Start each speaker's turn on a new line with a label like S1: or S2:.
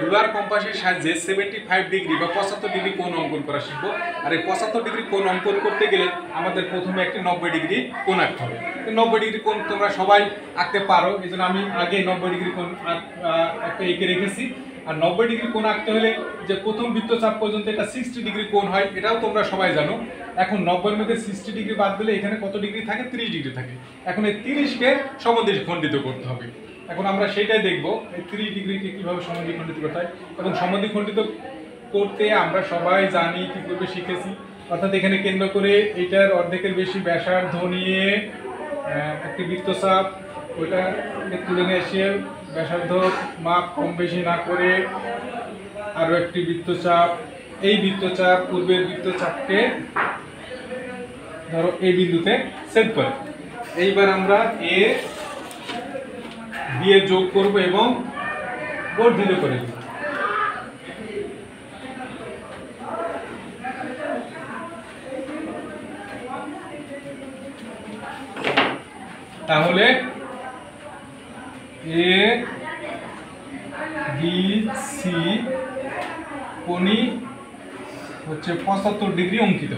S1: Ruler কম্পাসের সাহায্যে 75 degree বা 75 degree কোণ অঙ্কন করা শিখবো। আর এই 75 ডিগ্রি কোণ অঙ্কন করতে গেলে আমাদের প্রথমে একটি 90 ডিগ্রি কোণ আঁকতে হবে। 90 ডিগ্রি কোণ তোমরা সবাই আঁকতে পারো, এই জন্য আমি আগে 90 ডিগ্রি কোণ একটা এঁকে রেখেছি। আর 90 ডিগ্রি কোণ আঁকতে হলে যে প্রথম বৃত্তচাপ পর্যন্ত এটা 60 ডিগ্রি কোণ হয়, এটাও তোমরা সবাই জানো। এখন 90 এর মধ্যে 60 ডিগ্রি বাদ দিলে এখানে কত ডিগ্রি থাকে? 30 ডিগ্রি থাকে। এখন এই 30কে সমদ্বিখণ্ডিত করতে হবে। এখন আমরা সেটাই দেখবো, এই 30 ডিগ্রিকে কীভাবে সমদ্বিখণ্ডিত করতে হয়। এবং সমদ্বিখণ্ডিত করতে আমরা সবাই জানি, কী করবে শিখেছি। অর্থাৎ এখানে কেন্দ্র করে এইটার অর্ধেকের বেশি ব্যাসার্ধ নিয়ে একটি বৃত্তচাপ ওইটাকে তুলে নিয়ে এসে ব্যাসার্ধ মাপ কম বেশি না করে আরও একটি বৃত্তচাপ, এই বৃত্তচাপ পূর্বের বৃত্তচাপকে ধরো এই বিন্দুতে ছেদ করে। এইবার আমরা এ দিয়ে যোগ করব এবং বর্ধিত করে দেব। তাহলে এ বি সি কোণই হচ্ছে 75 ডিগ্রি অঙ্কিত।